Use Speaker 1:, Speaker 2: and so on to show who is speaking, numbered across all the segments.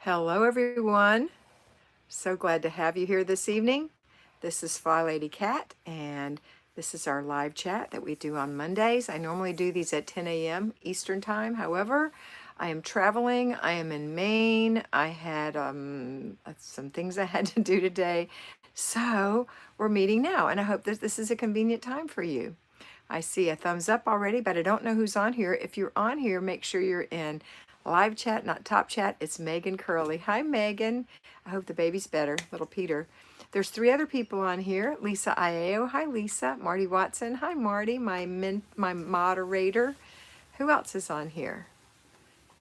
Speaker 1: Hello, everyone. So glad to have you here this evening. This is Flylady Kat, and this is our live chat that we do on Mondays. I normally do these at 10 a.m. Eastern Time. However, I am traveling. I am in Maine. I had some things I had to do today. So we're meeting now, and I hope that this is a convenient time for you. I see a thumbs up already, but I don't know who's on here. If you're on here, make sure you're in live chat, not top chat. It's Megan Curley. Hi, Megan. I hope the baby's better, little Peter. There's three other people on here. Lisa Iao. Hi, Lisa. Marty Watson. Hi, Marty, my moderator. Who else is on here?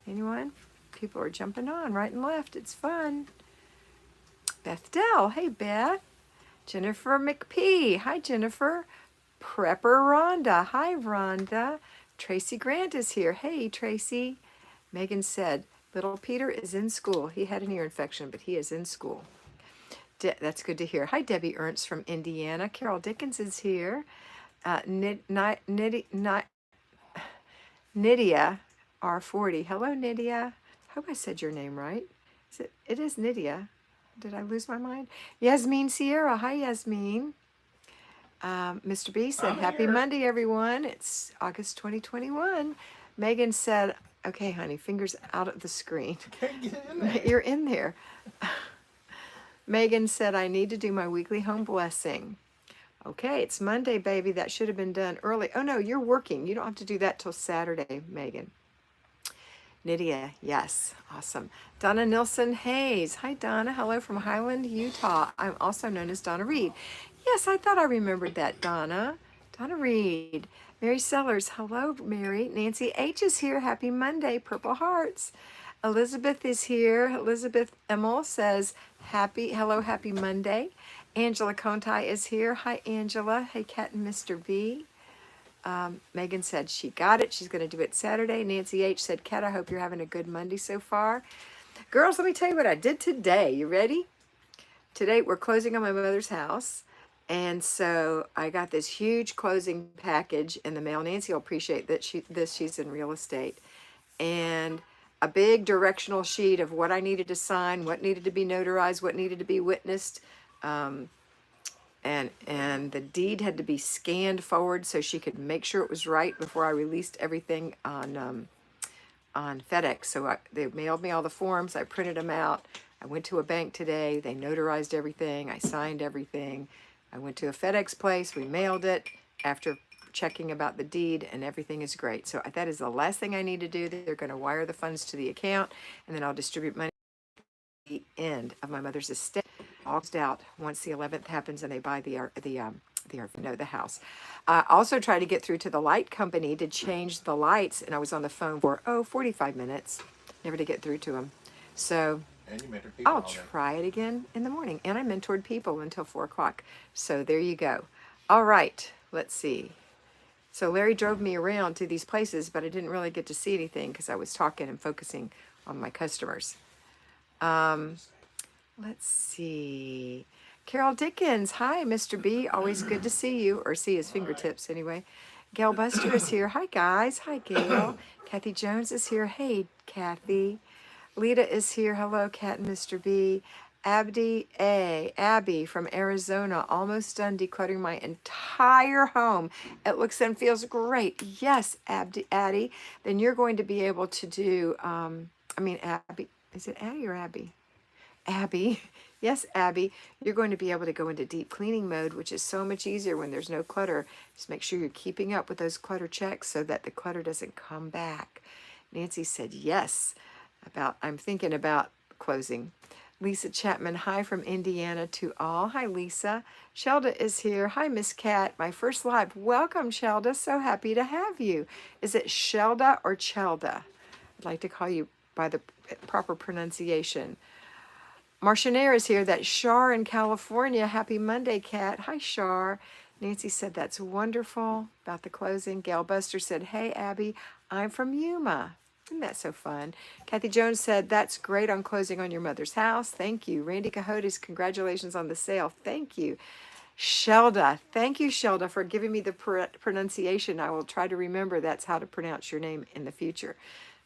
Speaker 1: Anyone? People are jumping on right and left. It's fun. Beth Dell. Hey, Beth. Jennifer McPhee. Hi, Jennifer. Prepper Rhonda. Hi, Rhonda. Tracy Grant is here. Hey, Tracy. Megan said, little Peter is in school. He had an ear infection, but he is in school. That's good to hear. Hi, Debbie Ernst from Indiana. Carol Dickens is here. Nydia R40. Hello, Nydia. Hope I said your name right. It is Nydia. Did I lose my mind? Yasmin Sierra. Hi, Yasmin. Mr. B said, happy Monday, everyone. It's August 2021. Megan said, okay, honey, fingers out of the screen.
Speaker 2: Can't get in there.
Speaker 1: You're in there. Megan said, I need to do my weekly home blessing. Okay, it's Monday, baby. That should have been done early. Oh, no, you're working. You don't have to do that till Saturday, Megan. Nydia, yes, awesome. Donna Nilsson Hayes. Hi, Donna. Hello from Highland, Utah. I'm also known as Donna Reed. Yes, I thought I remembered that, Donna. Donna Reed. Mary Sellers. Hello, Mary. Nancy H is here. Happy Monday. Purple Hearts. Elizabeth is here. Elizabeth Emmel says, hello, happy Monday. Angela Conti is here. Hi, Angela. Hey, Kat and Mr. B. Megan said she got it. She's going to do it Saturday. Nancy H said, Kat, I hope you're having a good Monday so far. Girls, let me tell you what I did today. You ready? Today, we're closing on my mother's house. And so I got this huge closing package in the mail. Nancy will appreciate that she's in real estate. And a big directional sheet of what I needed to sign, what needed to be notarized, what needed to be witnessed. And the deed had to be scanned forward so she could make sure it was right before I released everything on FedEx. So they mailed me all the forms. I printed them out. I went to a bank today. They notarized everything. I signed everything. I went to a FedEx place. We mailed it after checking about the deed, and everything is great. So that is the last thing I need to do. They're going to wire the funds to the account, and then I'll distribute money at the end of my mother's estate. August out once the 11th happens and they buy the house. I also tried to get through to the light company to change the lights, and I was on the phone for 45 minutes, never to get through to them. So
Speaker 2: And you mentored people
Speaker 1: I'll
Speaker 2: all day.
Speaker 1: try it again in the morning, and I mentored people until 4 o'clock. So there you go. All right, let's see. So Larry drove me around to these places, but I didn't really get to see anything because I was talking and focusing on my customers. Let's see. Carol Dickens. Hi, Mr. B. Always good to see you, or see his fingertips anyway. Gail Buster is here. Hi, guys. Hi, Gail. Kathy Jones is here. Hey, Kathy. Lita is here. Hello, Kat and Mr. B. Abby from Arizona. Almost done decluttering my entire home. It looks and feels great. Yes, Addie. Then you're going to be able to do, Abby. Is it Addie or Abby? Abby. Yes, Abby, you're going to be able to go into deep cleaning mode, which is so much easier when there's no clutter. Just make sure you're keeping up with those clutter checks so that the clutter doesn't come back. Nancy said yes. I'm thinking about closing. Lisa Chapman, hi from Indiana to all. Hi, Lisa. Shelda is here. Hi, Miss Kat. My first live. Welcome, Shelda. So happy to have you. Is it Shelda or Chelda? I'd like to call you by the proper pronunciation. Marchionaire is here. That's Shar in California. Happy Monday, Kat. Hi, Shar. Nancy said that's wonderful about the closing. Gail Buster said, hey, Abby, I'm from Yuma. Isn't that so fun? Kathy Jones said, that's great on closing on your mother's house. Thank you. Randy Cahotes, congratulations on the sale. Thank you. Shelda. Thank you, Shelda, for giving me the pronunciation. I will try to remember that's how to pronounce your name in the future.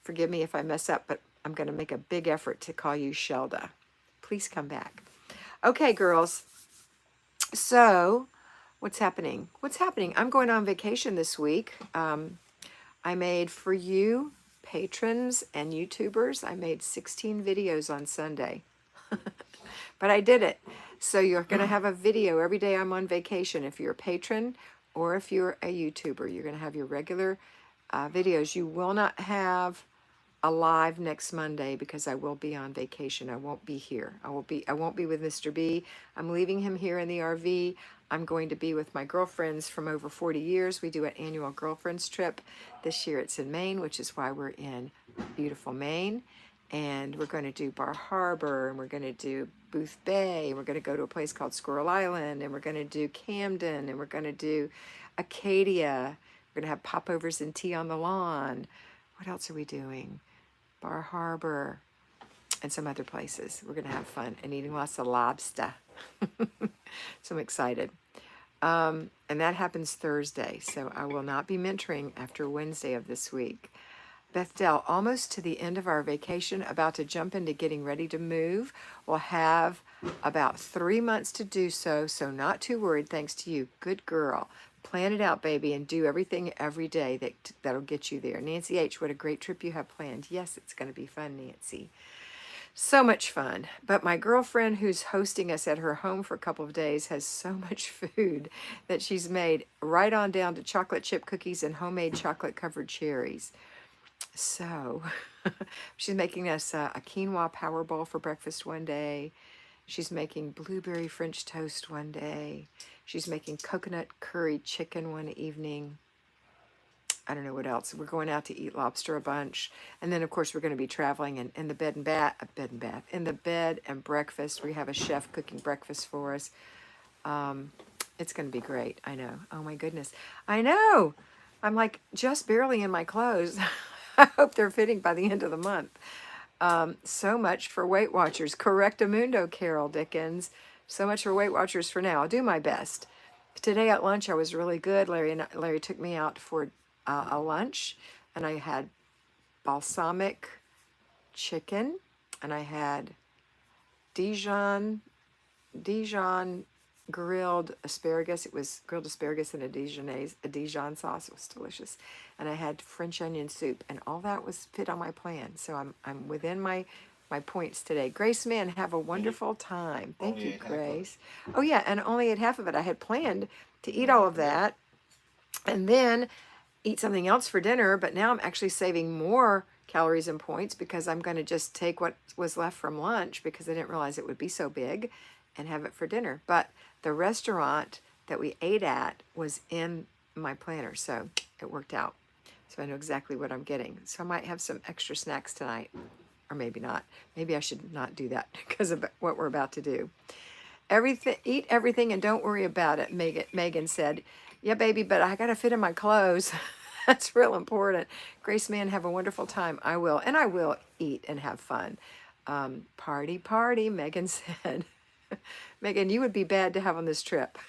Speaker 1: Forgive me if I mess up, but I'm going to make a big effort to call you Shelda. Please come back. Okay, girls. So, what's happening? What's happening? I'm going on vacation this week. I made for you, patrons and YouTubers, I made 16 videos on Sunday. But I did it. So you're going to have a video every day I'm on vacation. If you're a patron or if you're a YouTuber, you're going to have your regular videos. You will not have a live next Monday because I will be on vacation. I won't be here. I won't be with Mr. B. I'm leaving him here in the RV. I'm going to be with my girlfriends from over 40 years. We do an annual girlfriends trip. This year it's in Maine, which is why we're in beautiful Maine. And we're going to do Bar Harbor, and we're going to do Booth Bay, and we're going to go to a place called Squirrel Island, and we're going to do Camden, and we're going to do Acadia. We're going to have popovers and tea on the lawn. What else are we doing? Bar Harbor and some other places. We're going to have fun and eating lots of lobster. So I'm excited. And that happens Thursday, so I will not be mentoring after Wednesday of this week. Bethel, almost to the end of our vacation, about to jump into getting ready to move. We'll have about 3 months to do so, so not too worried, thanks to you. Good girl. Plan it out, baby, and do everything every day that'll get you there. Nancy H., what a great trip you have planned. Yes, it's going to be fun, Nancy. So much fun. But my girlfriend who's hosting us at her home for a couple of days has so much food that she's made, right on down to chocolate chip cookies and homemade chocolate covered cherries. So she's making us a quinoa power bowl for breakfast one day. She's making blueberry French toast one day. She's making coconut curry chicken one evening. I don't know what else. We're going out to eat lobster a bunch. And then, of course, we're going to be traveling in the bed and breakfast. We have a chef cooking breakfast for us. It's going to be great. I know. Oh, my goodness. I know. I'm like just barely in my clothes. I hope they're fitting by the end of the month. So much for Weight Watchers. Correctamundo, Carol Dickens. So much for Weight Watchers for now. I'll do my best. Today at lunch, I was really good. Larry took me out for a lunch, and I had balsamic chicken, and I had Dijon grilled asparagus. It was grilled asparagus in a Dijon sauce. It was delicious. And I had French onion soup, and all that was fit on my plan. So I'm within my points today. Grace Mann, have a wonderful time. Thank you, Grace. Oh yeah, and only ate half of it. I had planned to eat all of that and then eat something else for dinner, but now I'm actually saving more calories and points because I'm going to just take what was left from lunch because I didn't realize it would be so big and have it for dinner. But the restaurant that we ate at was in my planner, so it worked out. So I know exactly what I'm getting. So I might have some extra snacks tonight, or maybe not. Maybe I should not do that because of what we're about to do. Eat everything and don't worry about it, Megan said. Yeah, baby, but I got to fit in my clothes. That's real important. Grace Mann, have a wonderful time. I will, and I will eat and have fun. Party, Megan said. Megan, you would be bad to have on this trip.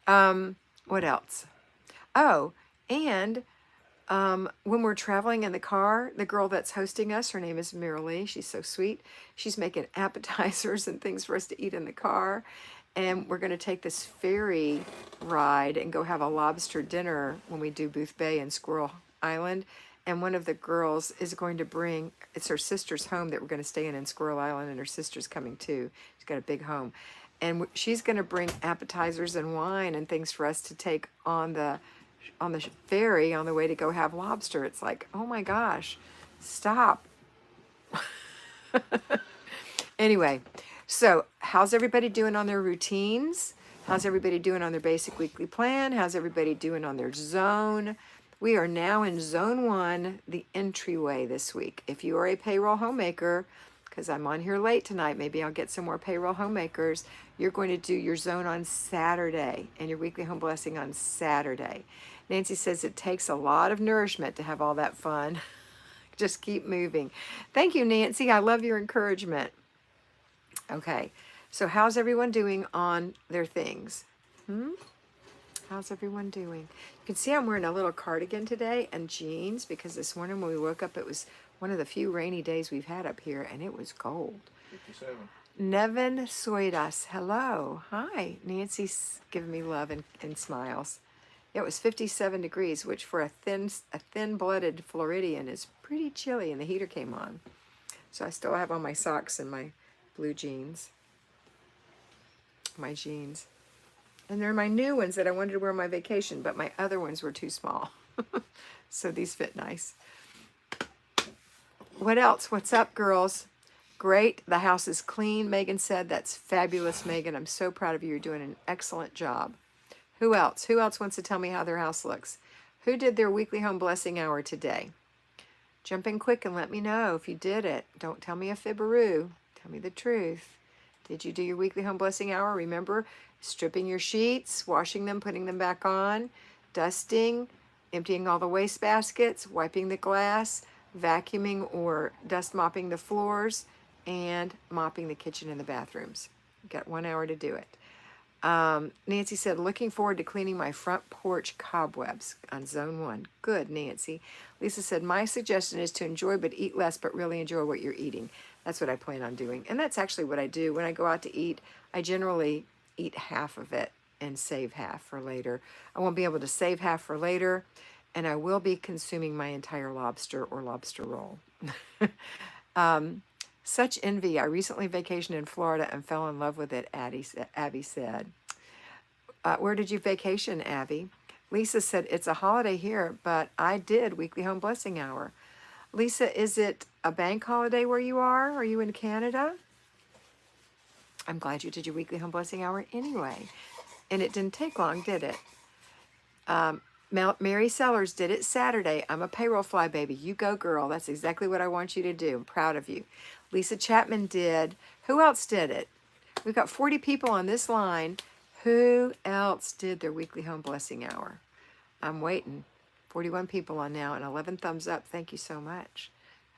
Speaker 1: What else? Oh, and when we're traveling in the car, the girl that's hosting us, her name is Miralee. She's so sweet. She's making appetizers and things for us to eat in the car. And we're going to take this ferry ride and go have a lobster dinner when we do Booth Bay and Squirrel Island. And one of the girls is going to bring, it's her sister's home that we're going to stay in Squirrel Island, and her sister's coming too. She's got a big home. And she's going to bring appetizers and wine and things for us to take on the ferry on the way to go have lobster. It's like, oh my gosh, stop. Anyway, so how's everybody doing on their routines? How's everybody doing on their basic weekly plan? How's everybody doing on their zone? We are now in zone 1, the entryway this week. If you are a payroll homemaker, because I'm on here late tonight, maybe I'll get some more payroll homemakers, you're going to do your zone on Saturday and your weekly home blessing on Saturday. Nancy says it takes a lot of nourishment to have all that fun. Just keep moving. Thank you, Nancy. I love your encouragement. Okay, so how's everyone doing on their things? How's everyone doing? You can see I'm wearing a little cardigan today and jeans because this morning when we woke up it was One of the few rainy days we've had up here, and it was cold.
Speaker 2: 57.
Speaker 1: Nevin Soidas, hello. Hi. Nancy's giving me love and smiles. It was 57 degrees, which for a thin-blooded Floridian is pretty chilly, and the heater came on. So I still have on my socks and my blue jeans. My jeans. And they're my new ones that I wanted to wear on my vacation, but my other ones were too small. So these fit nice. What else? What's up, girls? Great. The house is clean, Megan said. That's fabulous, Megan. I'm so proud of you. You're doing an excellent job. Who else? Who else wants to tell me how their house looks? Who did their weekly home blessing hour today? Jump in quick and let me know if you did it. Don't tell me a fibberoo. Tell me the truth. Did you do your weekly home blessing hour? Remember, stripping your sheets, washing them, putting them back on, dusting, emptying all the waste baskets, wiping the glass, vacuuming or dust mopping the floors, and mopping the kitchen and the bathrooms. You've got 1 hour to do it. Nancy said, looking forward to cleaning my front porch cobwebs on zone 1. Good, Nancy. Lisa said, my suggestion is to enjoy but eat less, but really enjoy what you're eating. That's what I plan on doing. And that's actually what I do. When I go out to eat, I generally eat half of it and save half for later. I won't be able to save half for later, and I will be consuming my entire lobster or lobster roll. Such envy. I recently vacationed in Florida and fell in love with it, Abby said. Where did you vacation, Abby? Lisa said, it's a holiday here, but I did weekly home blessing hour. Lisa, is it a bank holiday where you are? Are you in Canada? I'm glad you did your weekly home blessing hour anyway. And it didn't take long, did it? Mary Sellers did it Saturday. I'm a payroll fly baby. You go, girl. That's exactly what I want you to do. I'm proud of you. Lisa Chapman did. Who else did it? We've got 40 people on this line. Who else did their weekly home blessing hour? I'm waiting. 41 people on now and 11 thumbs up. Thank you so much.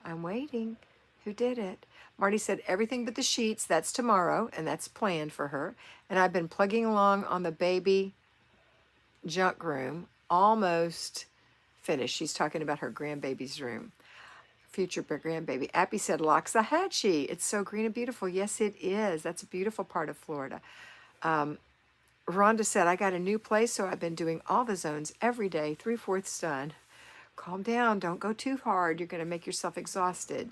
Speaker 1: I'm waiting. Who did it? Marty said everything but the sheets. That's tomorrow, and that's planned for her. And I've been plugging along on the baby junk room. Almost finished. She's talking about her grandbaby's room. Future grandbaby. Appy said, Loxahatchee. It's so green and beautiful. Yes, it is. That's a beautiful part of Florida. Rhonda said, I got a new place, so I've been doing all the zones every day, 3/4 done. Calm down. Don't go too hard. You're going to make yourself exhausted.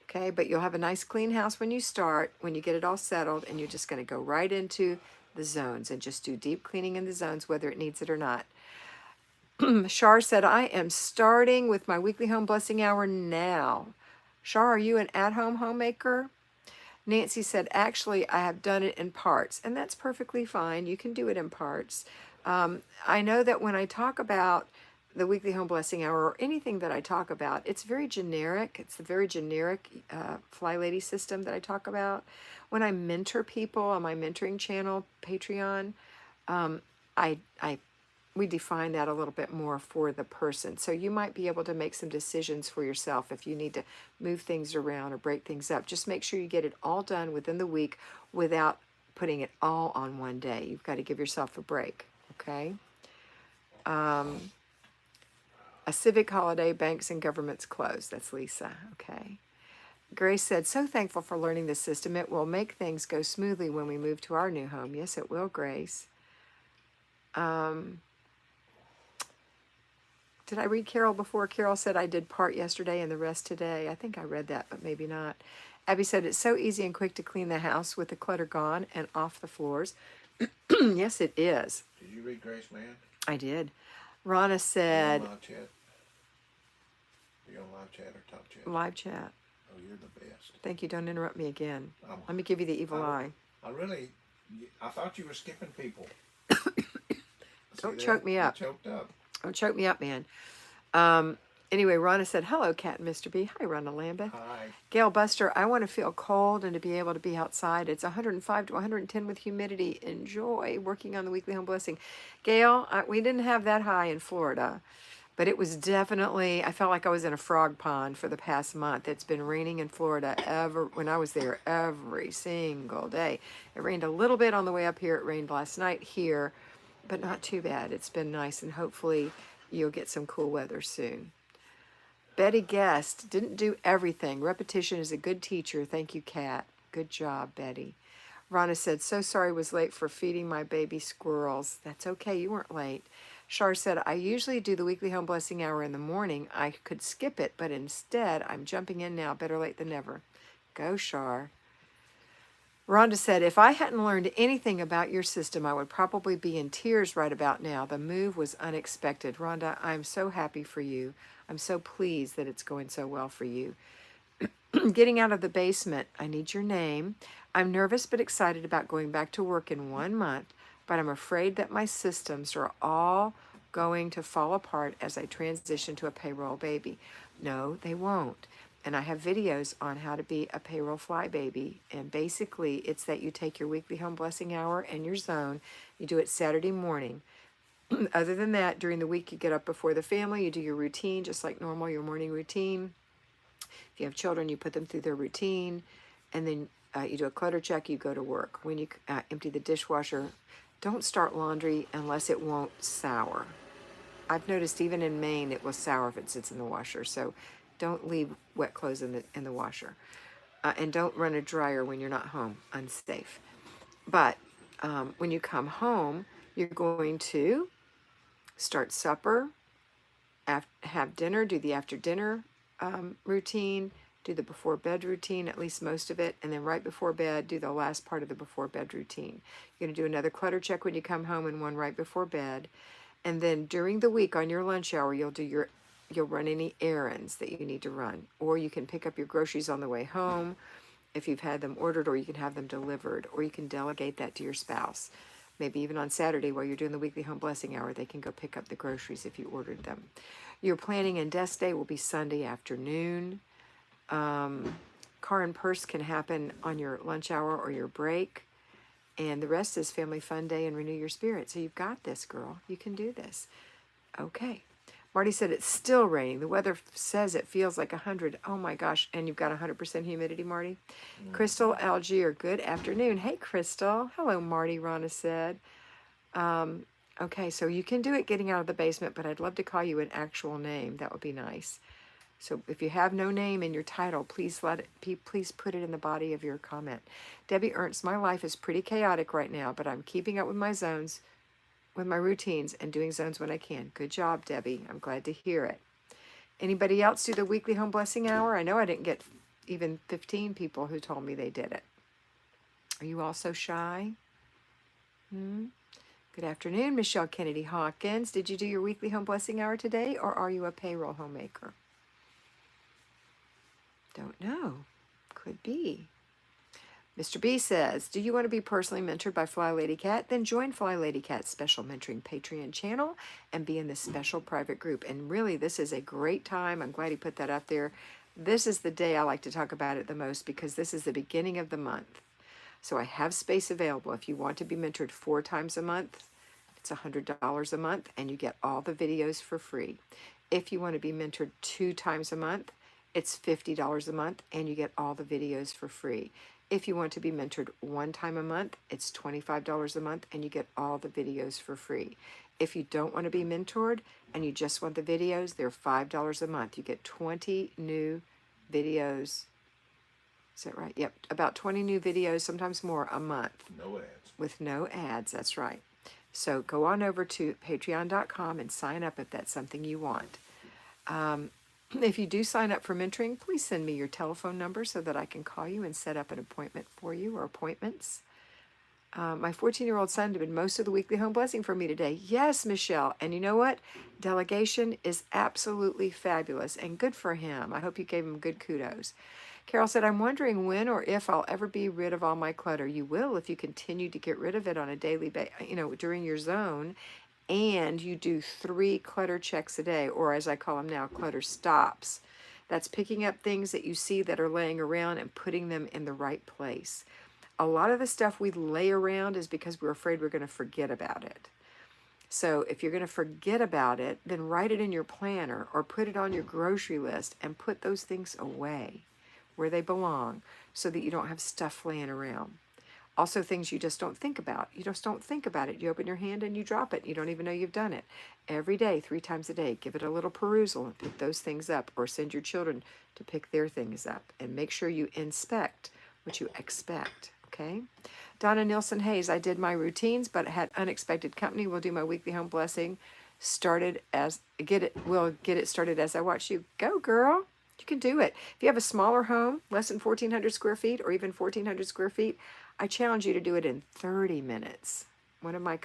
Speaker 1: Okay, but you'll have a nice clean house when you start, when you get it all settled, and you're just going to go right into the zones and just do deep cleaning in the zones, whether it needs it or not. Shar said, I am starting with my weekly home blessing hour now. Shar, are you an at-home homemaker? Nancy said, actually, I have done it in parts, and that's perfectly fine. You can do it in parts. I know that when I talk about the weekly home blessing hour or anything that I talk about, it's very generic. It's the very generic Flylady system that I talk about. When I mentor people on my mentoring channel, Patreon, we define that a little bit more for the person. So you might be able to make some decisions for yourself if you need to move things around or break things up. Just make sure you get it all done within the week without putting it all on one day. You've got to give yourself a break, okay? A civic holiday, banks and governments closed. That's Lisa, okay? Grace said, so thankful for learning this system. It will make things go smoothly when we move to our new home. Yes, it will, Grace. Did I read Carol before? Carol said I did part yesterday and the rest today. I think I read that, but maybe not. Abby said it's so easy and quick to clean the house with the clutter gone and off the floors. Yes, it is.
Speaker 2: Did you read Grace Man?
Speaker 1: I did. Ronna said...
Speaker 2: Are you on live chat? Are you on live chat or top chat?
Speaker 1: Live chat.
Speaker 2: Oh, you're the best.
Speaker 1: Thank you. Don't interrupt me again. Let me give you the evil eye.
Speaker 2: I thought you were skipping people.
Speaker 1: Don't choke me up.
Speaker 2: You choked up.
Speaker 1: Don't choke me up, man. Anyway, Ronna said, hello, Kat and Mr. B. Hi, Ronna Lambeth.
Speaker 2: Hi.
Speaker 1: Gail Buster, I want to feel cold and to be able to be outside. It's 105 to 110 with humidity. Enjoy working on the weekly home blessing. Gail, we didn't have that high in Florida, but it was definitely, I felt like I was in a frog pond for the past month. It's been raining in Florida when I was there every single day. It rained a little bit on the way up here. It rained last night here, but not too bad. It's been nice, and hopefully you'll get some cool weather soon. Betty Guest, didn't do everything. Repetition is a good teacher. Thank you, Kat. Good job, Betty. Rhonda said, so sorry was late for feeding my baby squirrels. That's okay, you weren't late. Shar said, I usually do the weekly home blessing hour in the morning. I could skip it, but instead I'm jumping in now. Better late than never. Go, Shar. Rhonda said, if I hadn't learned anything about your system, I would probably be in tears right about now. The move was unexpected. Rhonda, I'm so happy for you. I'm so pleased that it's going so well for you. Getting out of the basement, I need your name. I'm nervous but excited about going back to work in 1 month, but I'm afraid that my systems are all going to fall apart as I transition to a payroll baby. No, they won't. And I have videos on how to be a payroll fly baby. And basically, it's that you take your weekly home blessing hour and your zone. You do it Saturday morning. Other than that, during the week, you get up before the family. You do your routine, just like normal, your morning routine. If you have children, you put them through their routine, and then you do a clutter check, you go to work. When you empty the dishwasher, don't start laundry unless it won't sour. I've noticed even in Maine it will sour if it sits in the washer, so don't leave wet clothes in the washer. And don't run a dryer when you're not home, unsafe. But when you come home, you're going to start supper, have dinner, do the after dinner routine, do the before bed routine, at least most of it, and then right before bed, do the last part of the before bed routine. You're going to do another clutter check when you come home and one right before bed. And then during the week on your lunch hour, you'll run any errands that you need to run. Or you can pick up your groceries on the way home if you've had them ordered, or you can have them delivered, or you can delegate that to your spouse. Maybe even on Saturday while you're doing the weekly home blessing hour, they can go pick up the groceries if you ordered them. Your planning and desk day will be Sunday afternoon. Car and purse can happen on your lunch hour or your break. And the rest is family fun day and renew your spirit. So you've got this, girl. You can do this. Okay. Marty said it's still raining. The weather says it feels like 100. Oh my gosh. And you've got 100% humidity, Marty. Crystal Algier, good afternoon. Hey, Crystal. Hello, Marty, Rhonda said. Okay, so you can do it getting out of the basement, but I'd love to call you an actual name. That would be nice. So if you have no name in your title, please please put it in the body of your comment. Debbie Ernst, my life is pretty chaotic right now, but I'm keeping up with my zones, with my routines, and doing zones when I can. Good job, Debbie. I'm glad to hear it. Anybody else do the weekly home blessing hour? I know I didn't get even 15 people who told me they did it. Are you all so shy? Good afternoon, Michelle Kennedy Hawkins. Did you do your weekly home blessing hour today, or are you a payroll homemaker? Don't know. Could be. Mr. B says, do you want to be personally mentored by Flylady Kat? Then join Flylady Kat's special mentoring Patreon channel and be in this special private group. And really, this is a great time. I'm glad he put that up there. This is the day I like to talk about it the most because this is the beginning of the month. So I have space available. If you want to be mentored 4 times a month, it's $100 a month, and you get all the videos for free. If you want to be mentored 2 times a month, it's $50 a month, and you get all the videos for free. If you want to be mentored 1 time a month, it's $25 a month, and you get all the videos for free. If you don't want to be mentored and you just want the videos, they're $5 a month. You get 20 new videos. Is that right? Yep, about 20 new videos, sometimes more, a month.
Speaker 2: No ads.
Speaker 1: With no ads, that's right. So go on over to patreon.com and sign up if that's something you want. If you do sign up for mentoring, please send me your telephone number so that I can call you and set up an appointment for you, or appointments. My 14-year-old son did most of the weekly home blessing for me today. Yes, Michelle. And you know what? Delegation is absolutely fabulous and good for him. I hope you gave him good kudos. Carol said, I'm wondering when or if I'll ever be rid of all my clutter. You will if you continue to get rid of it on a daily basis, during your zone, and you do 3 clutter checks a day, or as I call them now, clutter stops. That's picking up things that you see that are laying around and putting them in the right place. A lot of the stuff we lay around is because we're afraid we're going to forget about it. So if you're going to forget about it, then write it in your planner or put it on your grocery list and put those things away where they belong so that you don't have stuff laying around. Also, things you just don't think about. You just don't think about it. You open your hand and you drop it. You don't even know you've done it. Every day, 3 times a day, give it a little perusal and pick those things up, or send your children to pick their things up. And make sure you inspect what you expect, okay? Donna Nielsen Hayes, I did my routines, but had unexpected company. Will do my weekly home blessing. We'll get it started as I watch you. Go, girl. You can do it. If you have a smaller home, less than 1,400 square feet or even 1,400 square feet, I challenge you to do it in 30 minutes. One of my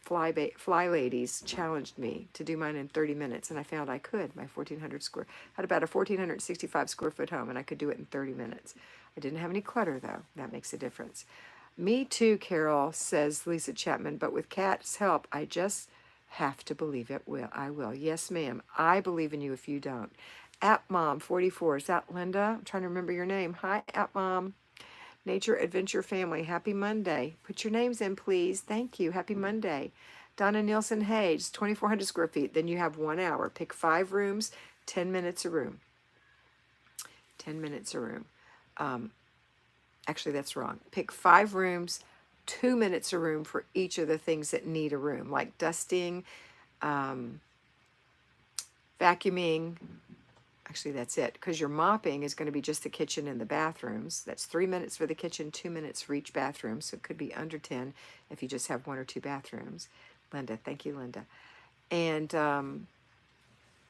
Speaker 1: fly ladies challenged me to do mine in 30 minutes, and I found I could. My 1,400 square, had about a 1,465 square foot home, and I could do it in 30 minutes. I didn't have any clutter, though. That makes a difference. Me too, Carol, says Lisa Chapman, but with Kat's help, I just have to believe it will. I will. Yes, ma'am. I believe in you if you don't. App Mom 44. Is that Linda? I'm trying to remember your name. Hi, App Mom. Nature Adventure Family. Happy Monday. Put your names in, please. Thank you. Happy Monday. Donna Nielsen Hayes, 2,400 square feet. Then you have 1 hour. Pick 5 rooms, 10 minutes a room. 10 minutes a room. Actually, that's wrong. Pick 5 rooms, 2 minutes a room for each of the things that need a room, like dusting, vacuuming. Actually, that's it, because your mopping is going to be just the kitchen and the bathrooms. That's 3 minutes for the kitchen, 2 minutes for each bathroom, so it could be under 10 if you just have 1 or 2 bathrooms. Linda, thank you, Linda. And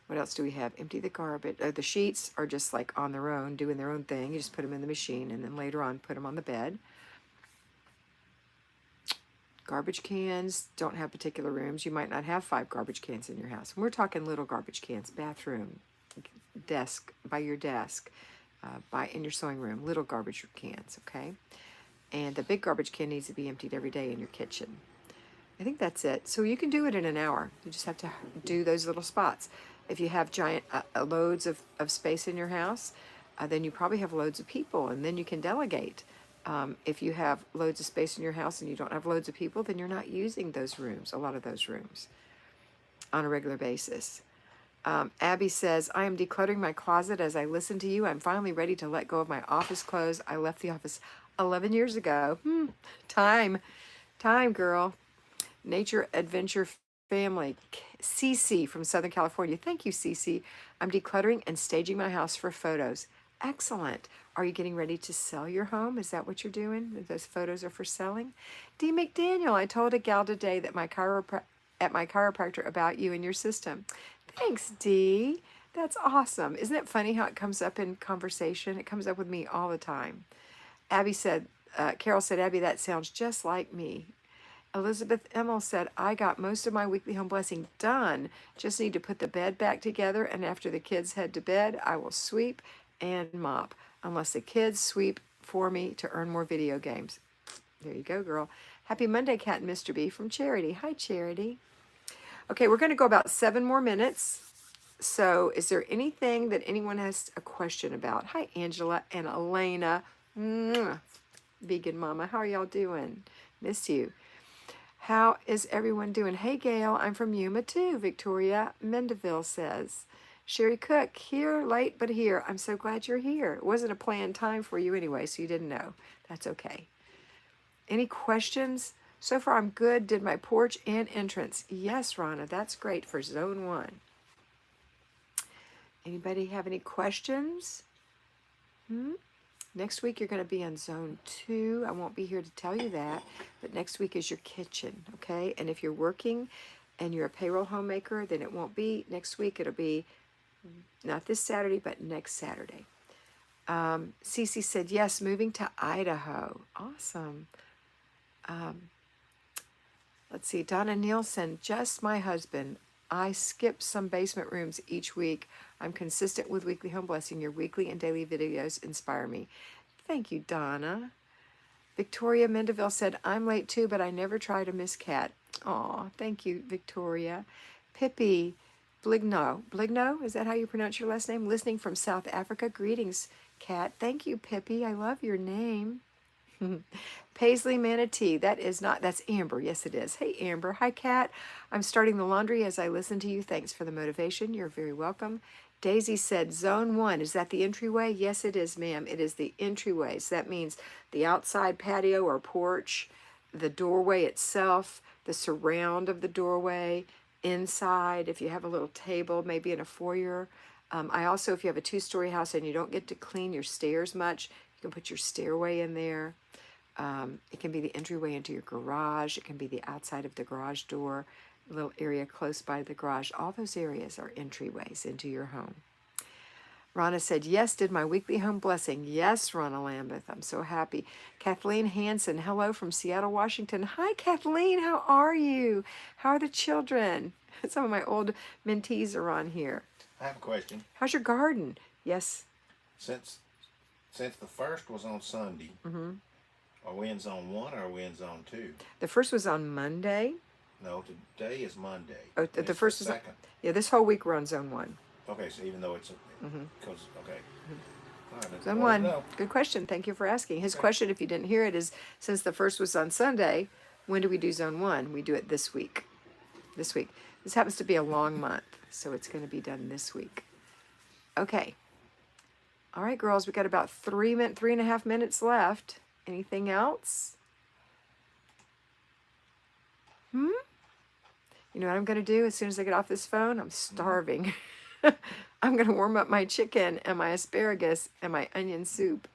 Speaker 1: what else do we have? Empty the garbage. The sheets are just like on their own, doing their own thing. You just put them in the machine, and then later on put them on the bed. Garbage cans don't have particular rooms. You might not have 5 garbage cans in your house. And we're talking little garbage cans, bathroom, desk, by your desk, in your sewing room, little garbage cans, okay? And the big garbage can needs to be emptied every day in your kitchen. I think that's it. So you can do it in an hour. You just have to do those little spots. If you have giant loads of space in your house, then you probably have loads of people, and then you can delegate. If you have loads of space in your house and you don't have loads of people, then you're not using those rooms, a lot of those rooms, on a regular basis. Abby says, I am decluttering my closet as I listen to you. I'm finally ready to let go of my office clothes. I left the office 11 years ago. Time, girl. Nature Adventure Family. Cece from Southern California. Thank you, Cece. I'm decluttering and staging my house for photos. Excellent. Are you getting ready to sell your home? Is that what you're doing? Those photos are for selling? D. McDaniel, I told a gal today that my chiropractor about you and your system. Thanks, Dee. That's awesome. Isn't it funny how it comes up in conversation? It comes up with me all the time. Carol said, Abby, that sounds just like me. Elizabeth Emmel said, I got most of my weekly home blessing done. Just need to put the bed back together, and after the kids head to bed, I will sweep and mop, unless the kids sweep for me to earn more video games. There you go, girl. Happy Monday, Kat and Mr. B from Charity. Hi, Charity. Okay, we're going to go about 7 more minutes. So is there anything that anyone has a question about? Hi, Angela and Elena. Mwah. Vegan Mama, how are y'all doing? Miss you. How is everyone doing? Hey, Gail, I'm from Yuma too, Victoria Mendeville says. Sherry Cook, here, late, but here. I'm so glad you're here. It wasn't a planned time for you anyway, so you didn't know. That's okay. Any questions? So far, I'm good. Did my porch and entrance. Yes, Rana, that's great for Zone 1. Anybody have any questions? Next week, you're going to be on Zone 2. I won't be here to tell you that, but next week is your kitchen, okay? And if you're working and you're a payroll homemaker, then it won't be next week. It'll be not this Saturday, but next Saturday. Cece said, yes, moving to Idaho. Awesome. Let's see, Donna Nielsen, just my husband. I skip some basement rooms each week. I'm consistent with weekly home blessing. Your weekly and daily videos inspire me. Thank you, Donna. Victoria Mendeville said, I'm late too, but I never try to miss Kat. Aw, thank you, Victoria. Pippi Bligno, is that how you pronounce your last name? Listening from South Africa. Greetings, Kat. Thank you, Pippi. I love your name. Paisley Manatee, that's Amber. Yes, it is. Hey, Amber. Hi, Kat. I'm starting the laundry as I listen to you. Thanks for the motivation. You're very welcome. Daisy said, Zone 1, is that the entryway? Yes, it is, ma'am. It is the entryway. So that means the outside patio or porch, the doorway itself, the surround of the doorway, inside, if you have a little table, maybe in a foyer. I also, if you have a 2-story house and you don't get to clean your stairs much, you can put your stairway in there. It can be the entryway into your garage. It can be the outside of the garage door, a little area close by the garage. All those areas are entryways into your home. Ronna said, yes, did my weekly home blessing. Yes, Ronna Lambeth. I'm so happy. Kathleen Hanson, hello from Seattle, Washington. Hi, Kathleen. How are you? How are the children? Some of my old mentees are on here.
Speaker 2: I have a question.
Speaker 1: How's your garden? Yes.
Speaker 2: Since the first was on Sunday, are we in zone 1 or are we in zone 2?
Speaker 1: The first was on Monday.
Speaker 2: No, today is Monday.
Speaker 1: Oh, the
Speaker 2: It's
Speaker 1: first was
Speaker 2: second.
Speaker 1: Yeah, this whole week we're on zone 1.
Speaker 2: Okay, so even though it's because okay. All right,
Speaker 1: Zone
Speaker 2: well,
Speaker 1: 1.
Speaker 2: no.
Speaker 1: Good question. Thank you for asking. His
Speaker 2: Okay.
Speaker 1: question, if you didn't hear it, is since the first was on Sunday, when do we do zone 1? We do it this week. This week. This happens to be a long month, so it's going to be done this week. Okay. All right, girls, we got about 3.5 minutes left. Anything else? You know what I'm going to do as soon as I get off this phone? I'm starving. I'm going to warm up my chicken and my asparagus and my onion soup.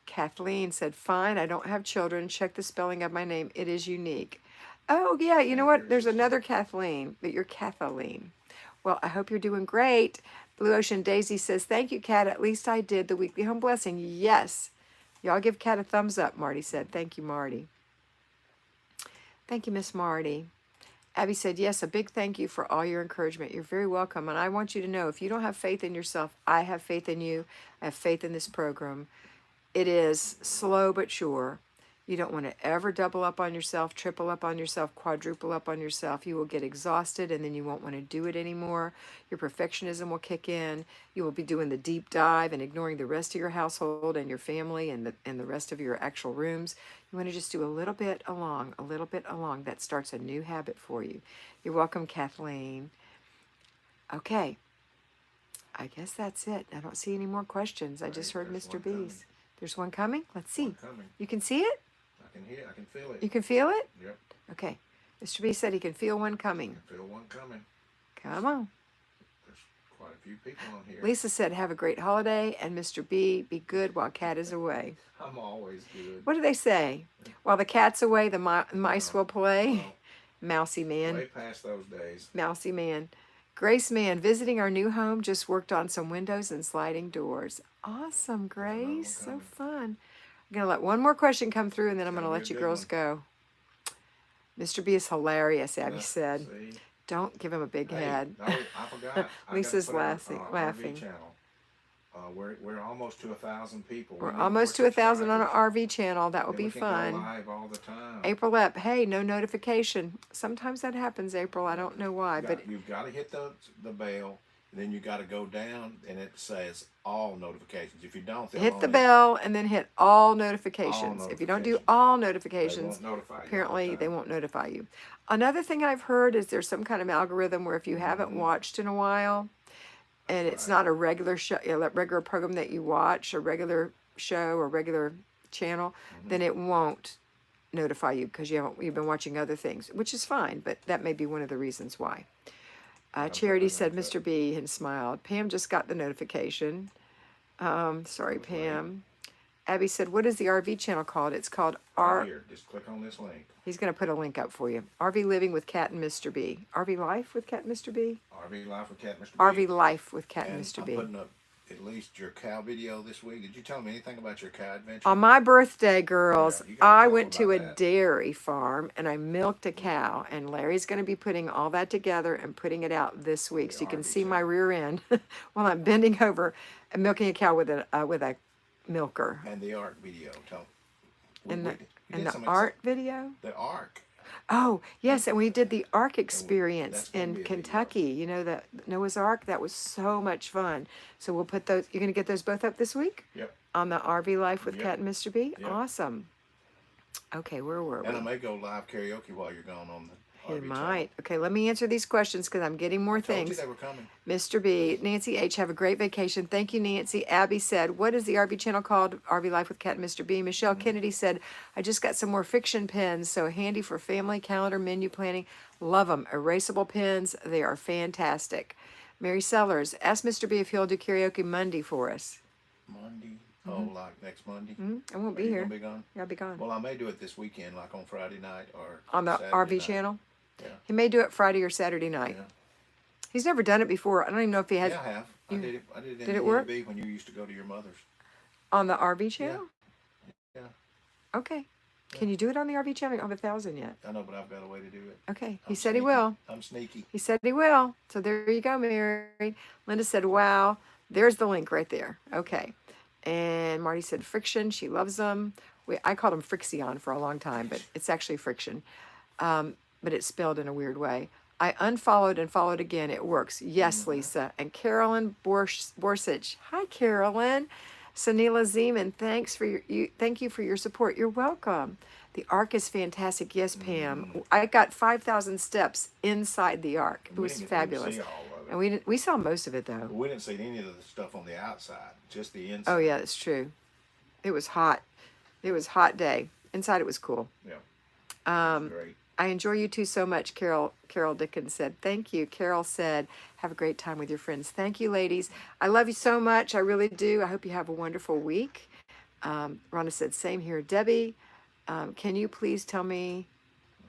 Speaker 1: Kathleen said, fine, I don't have children. Check the spelling of my name. It is unique. Oh, yeah, you know what? There's another Kathleen, but you're Kathleen. Well, I hope you're doing great. Blue Ocean Daisy says, thank you, Kat. At least I did the weekly home blessing. Yes. Y'all give Kat a thumbs up, Marty said. Thank you, Marty. Thank you, Miss Marty. Abby said, yes, a big thank you for all your encouragement. You're very welcome. And I want you to know, if you don't have faith in yourself, I have faith in you. I have faith in this program. It is slow but sure. You don't want to ever double up on yourself, triple up on yourself, quadruple up on yourself. You will get exhausted and then you won't want to do it anymore. Your perfectionism will kick in. You will be doing the deep dive and ignoring the rest of your household and your family and the rest of your actual rooms. You want to just do a little bit along, a little bit along. That starts a new habit for you. You're welcome, Kathleen. Okay. I guess that's it. I don't see any more questions. I just heard
Speaker 2: There's
Speaker 1: Mr.
Speaker 2: one
Speaker 1: B's.
Speaker 2: coming.
Speaker 1: There's one coming? Let's see.
Speaker 2: One coming.
Speaker 1: You can see it?
Speaker 2: I can hear. I can feel it.
Speaker 1: You can feel it?
Speaker 2: Yep.
Speaker 1: Okay. Mr. B said he can feel one coming.
Speaker 2: I feel one coming.
Speaker 1: Come on.
Speaker 2: There's quite a few people on here.
Speaker 1: Lisa said, have a great holiday. And Mr. B, be good while Cat is away.
Speaker 2: I'm always good.
Speaker 1: What do they say? While the cat's away, the mice will play.
Speaker 2: Well,
Speaker 1: Mousy man.
Speaker 2: way past those days.
Speaker 1: Mousy man. Grace man, visiting our new home, just worked on some windows and sliding doors. Awesome, Grace. So fun. I'm going to let one more question come through, and then I'm going to let you girls go. Mr. B is hilarious, Abby said.
Speaker 2: See?
Speaker 1: Don't give him a big head.
Speaker 2: No, I forgot.
Speaker 1: Lisa's
Speaker 2: I got to put it on our
Speaker 1: laughing.
Speaker 2: RV channel. We're almost to 1,000 people.
Speaker 1: We're
Speaker 2: We need
Speaker 1: almost to
Speaker 2: more
Speaker 1: 1,000 on
Speaker 2: subscribers.
Speaker 1: our RV channel. That will
Speaker 2: And
Speaker 1: be
Speaker 2: we can go
Speaker 1: fun.
Speaker 2: live all the time.
Speaker 1: April Epp, hey, no notification. Sometimes that happens, April. I don't know why, but
Speaker 2: You've got to hit the bell, and then you got to go down, and it says all notifications. If you don't, they'll
Speaker 1: hit the
Speaker 2: only-
Speaker 1: bell and then hit all notifications. If you don't do
Speaker 2: notifications.
Speaker 1: all
Speaker 2: they
Speaker 1: notifications,
Speaker 2: won't notify you all the
Speaker 1: apparently
Speaker 2: time.
Speaker 1: they won't notify you. Another thing I've heard is there's some kind of algorithm where if you haven't watched in a while, and it's not a regular show, regular program that you watch, a regular show or regular channel, then it won't notify you because you've been watching other things, which is fine, but that may be one of the reasons why. Charity said, Mr. B, and smiled. Pam just got the notification. Sorry, Pam. Abby said, what is the RV channel called? It's called
Speaker 2: Here, just click on this link.
Speaker 1: He's going to put a link up for you. RV Living with Kat and Mr. B. RV Life with Kat and Mr. B?
Speaker 2: RV Life with Kat, Mr. B.
Speaker 1: RV Life with Kat and
Speaker 2: And
Speaker 1: Mr.
Speaker 2: I'm
Speaker 1: B.
Speaker 2: putting up at least your cow video this week. Did you tell me anything about your cow adventure?
Speaker 1: On my birthday, girls,
Speaker 2: Yeah, you gotta
Speaker 1: I
Speaker 2: talk
Speaker 1: went to a
Speaker 2: about that.
Speaker 1: dairy farm and I milked a cow. And Larry's going to be putting all that together and putting it out this week. So you can
Speaker 2: RV
Speaker 1: see my
Speaker 2: channel.
Speaker 1: rear end while I'm bending over and milking a cow with a milker.
Speaker 2: And the ARC video.
Speaker 1: And the
Speaker 2: did some
Speaker 1: art video?
Speaker 2: The ARC.
Speaker 1: Oh, yes, and we did the Ark experience
Speaker 2: that's gonna be
Speaker 1: in
Speaker 2: a video.
Speaker 1: Kentucky. You know, the Noah's Ark? That was so much fun. So we'll put those, you're going to get those both up this week?
Speaker 2: Yep.
Speaker 1: On the RV Life with
Speaker 2: Yep.
Speaker 1: Kat and Mr. B?
Speaker 2: Yep.
Speaker 1: Awesome. Okay, where were
Speaker 2: And I
Speaker 1: we?
Speaker 2: may go live karaoke while you're gone on the
Speaker 1: He
Speaker 2: RV channel.
Speaker 1: might. Okay, let me answer these questions because I'm getting more
Speaker 2: I told you
Speaker 1: things.
Speaker 2: they were coming.
Speaker 1: Mr. B, Nancy H, have a great vacation. Thank you, Nancy. Abby said, what is the RV channel called? RV Life with Kat and Mr. B. Michelle Kennedy said, I just got some more fiction pens, so handy for family, calendar, menu planning. Love them. Erasable pens, they are fantastic. Mary Sellers, ask Mr. B if he'll do karaoke Monday for us.
Speaker 2: Monday? Oh, like next Monday?
Speaker 1: I won't
Speaker 2: Are
Speaker 1: be
Speaker 2: you
Speaker 1: here.
Speaker 2: gonna be gone?
Speaker 1: I'll be gone.
Speaker 2: Well, I may do it this weekend, like on Friday night or
Speaker 1: On the
Speaker 2: Saturday
Speaker 1: RV
Speaker 2: night.
Speaker 1: channel?
Speaker 2: Yeah.
Speaker 1: He may do it Friday or Saturday night.
Speaker 2: Yeah.
Speaker 1: He's never done it before. I don't even know if he has.
Speaker 2: Yeah, I have. I did it. I did it in
Speaker 1: Did
Speaker 2: the
Speaker 1: it work?
Speaker 2: NEB when you used to go to your mother's.
Speaker 1: On the RV channel?
Speaker 2: Yeah.
Speaker 1: Okay. Can you do it on the RV channel? I don't have 1,000 yet.
Speaker 2: I know, but I've got a way to do it.
Speaker 1: Okay. He
Speaker 2: I'm
Speaker 1: said he
Speaker 2: sneaky.
Speaker 1: will.
Speaker 2: I'm sneaky.
Speaker 1: He said he will. So there you go, Mary. Linda said, wow. There's the link right there. Okay. And Marty said friction. She loves them. I called them Frixion for a long time, but it's actually friction. But it's spelled in a weird way. I unfollowed and followed again. It works. Yes, Lisa. And Carolyn Borsich. Hi, Carolyn. Sanila Zeman, thank you for your support. You're welcome. The ark is fantastic. Yes, Pam. I got 5,000 steps inside the ark. It
Speaker 2: We
Speaker 1: was
Speaker 2: didn't get to
Speaker 1: fabulous.
Speaker 2: see all of it.
Speaker 1: And we saw most of it though.
Speaker 2: But we didn't see any of the stuff on the outside, just the inside.
Speaker 1: Oh yeah, that's true. It was hot. It was a hot day. Inside it was cool.
Speaker 2: Yeah. It was great.
Speaker 1: I enjoy you two so much, Carol Dickens said. Thank you. Carol said, have a great time with your friends. Thank you, ladies. I love you so much. I really do. I hope you have a wonderful week. Rhonda said, same here. Debbie, can you please tell me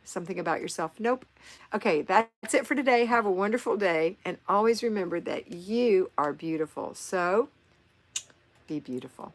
Speaker 1: something about yourself? Nope. Okay, that's it for today. Have a wonderful day. And always remember that you are beautiful. So be beautiful.